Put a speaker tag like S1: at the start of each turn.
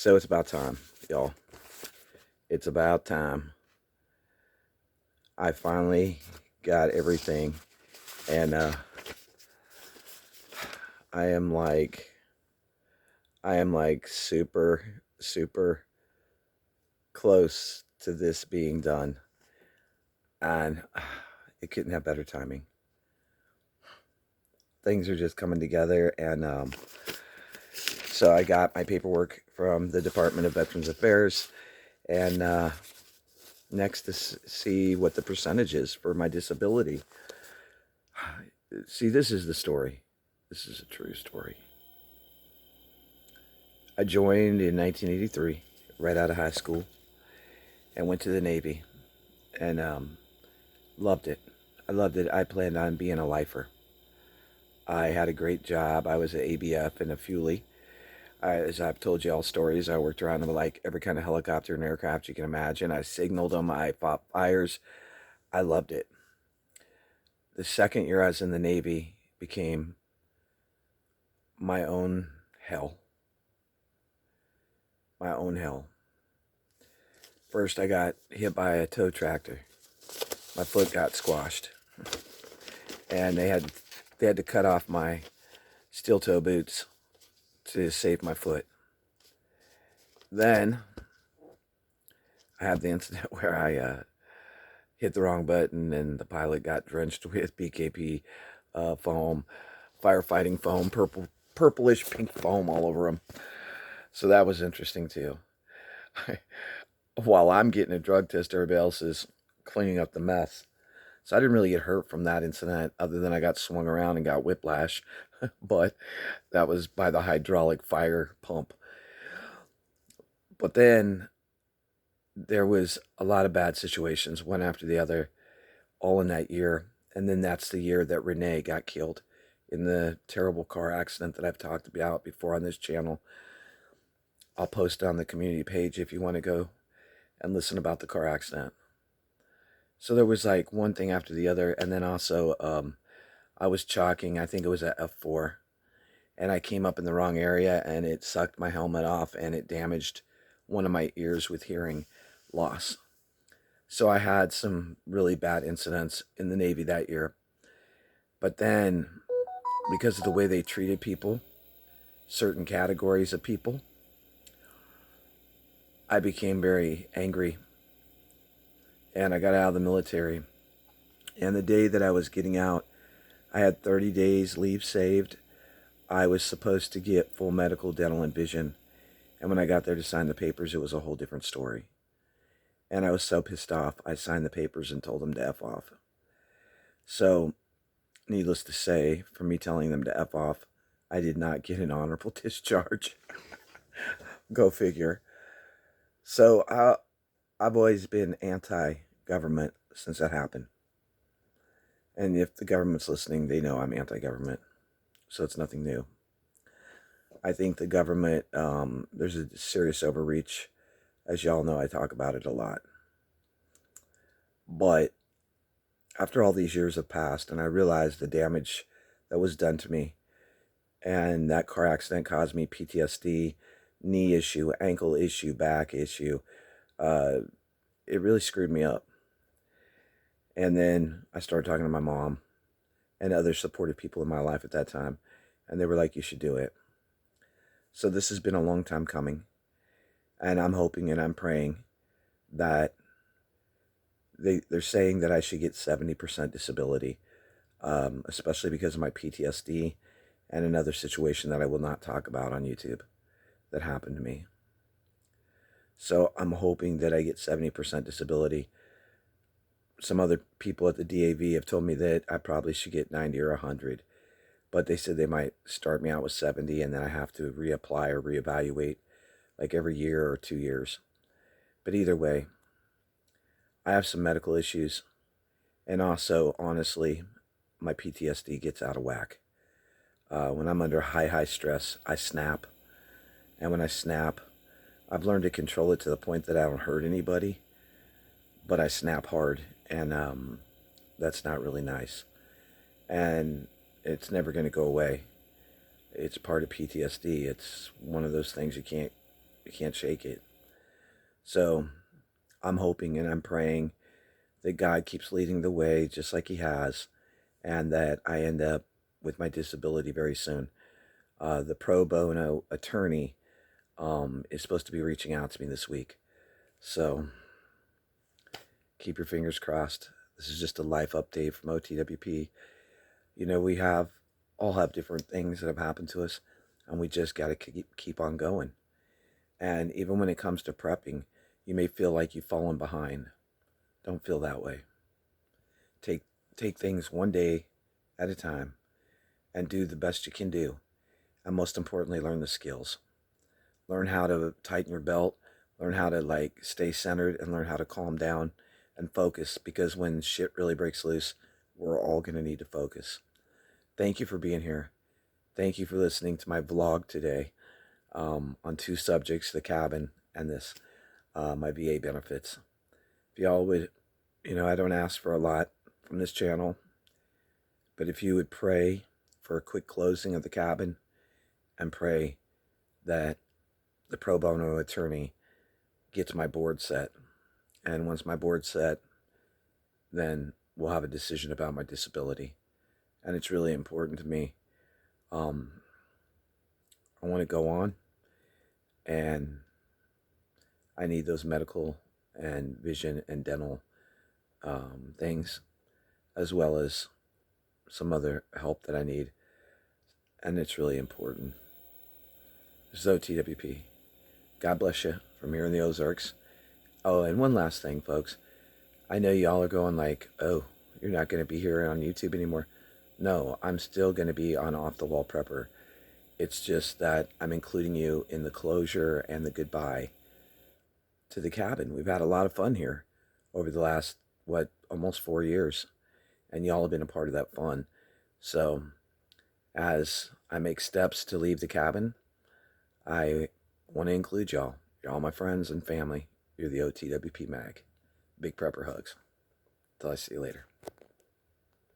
S1: So it's about time, y'all. It's about time. I finally got everything, and I am like, I am like super, super close to this being done, and it couldn't have better timing. Things are just coming together, and so I got my paperwork from the Department of Veterans Affairs, and next to see what the percentage is for my disability. See, this is the story. This is a true story. I joined in 1983, right out of high school, and went to the Navy, and loved it. I loved it. I planned on being a lifer. I had a great job. I was an ABF and a fuelie. As I've told you all stories, I worked around like every kind of helicopter and aircraft you can imagine. I signaled them. I fought fires. I loved it. The second year I was in the Navy became my own hell. My own hell. First, I got hit by a tow tractor. My foot got squashed, and they had to cut off my steel toe boots to save my foot. Then I had the incident where I hit the wrong button, and the pilot got drenched with BKP foam, firefighting foam, purplish pink foam all over him. So that was interesting too. While I'm getting a drug test, everybody else is cleaning up the mess. So I didn't really get hurt from that incident other than I got swung around and got whiplash. But that was by the hydraulic fire pump. But then there was a lot of bad situations, one after the other, all in that year. And then that's the year that Renee got killed in the terrible car accident that I've talked about before on this channel. I'll post on the community page if you want to go and listen about the car accident. So there was like one thing after the other. And then also I was chalking, I think it was at F4. And I came up in the wrong area, and it sucked my helmet off, and it damaged one of my ears with hearing loss. So I had some really bad incidents in the Navy that year. But then, because of the way they treated people, certain categories of people, I became very angry, and I got out of the military. And the day that I was getting out, I had 30 days leave saved. I was supposed to get full medical, dental, and vision. And when I got there to sign the papers, it was a whole different story. And I was so pissed off, I signed the papers and told them to F off. So, needless to say, for me telling them to F off, I did not get an honorable discharge. Go figure. So, I've always been anti-government since that happened. And if the government's listening, they know I'm anti-government. So it's nothing new. I think the government, there's a serious overreach. As y'all know, I talk about it a lot. But after all these years have passed, and I realized the damage that was done to me, and that car accident caused me PTSD, knee issue, ankle issue, back issue, it really screwed me up. And then I started talking to my mom and other supportive people in my life at that time, and they were like, you should do it. So this has been a long time coming, and I'm hoping and I'm praying that they're saying that I should get 70% disability, especially because of my PTSD and another situation that I will not talk about on YouTube that happened to me. So I'm hoping that I get 70% disability. Some other people at the DAV have told me that I probably should get 90 or 100. But they said they might start me out with 70, and then I have to reapply or reevaluate like every year or 2 years. But either way, I have some medical issues. And also, honestly, my PTSD gets out of whack. When I'm under high stress, I snap. And when I snap, I've learned to control it to the point that I don't hurt anybody. But I snap hard, and that's not really nice. And it's never going to go away. It's part of PTSD. It's one of those things you can't You can't shake it. So I'm hoping and I'm praying that God keeps leading the way just like he has, and that I end up with my disability very soon. The pro bono attorney is supposed to be reaching out to me this week. So keep your fingers crossed. This is just a life update from OTWP. You know, we all have different things that have happened to us, and we just got to keep on going. And even when it comes to prepping, you may feel like you've fallen behind. Don't feel that way. Take things one day at a time and do the best you can do. And most importantly, learn the skills. Learn how to tighten your belt, learn how to stay centered, and learn how to calm down and focus, because when shit really breaks loose, we're all going to need to focus. Thank you for being here. Thank you for listening to my vlog today on two subjects, the cabin and this, my VA benefits. If y'all would, I don't ask for a lot from this channel, but if you would pray for a quick closing of the cabin and pray that the pro bono attorney gets my board set. And once my board's set, then we'll have a decision about my disability. And it's really important to me. I want to go on, and I need those medical and vision and dental things, as well as some other help that I need. And it's really important. This is OTWP. God bless you from here in the Ozarks. Oh, and one last thing, folks. I know y'all are going oh, you're not going to be here on YouTube anymore. No, I'm still going to be on Off the Wall Prepper. It's just that I'm including you in the closure and the goodbye to the cabin. We've had a lot of fun here over the last, almost 4 years. And y'all have been a part of that fun. So as I make steps to leave the cabin, I want to include y'all. You're all my friends and family. You're the OTWP mag. Big prepper hugs. Till I see you later.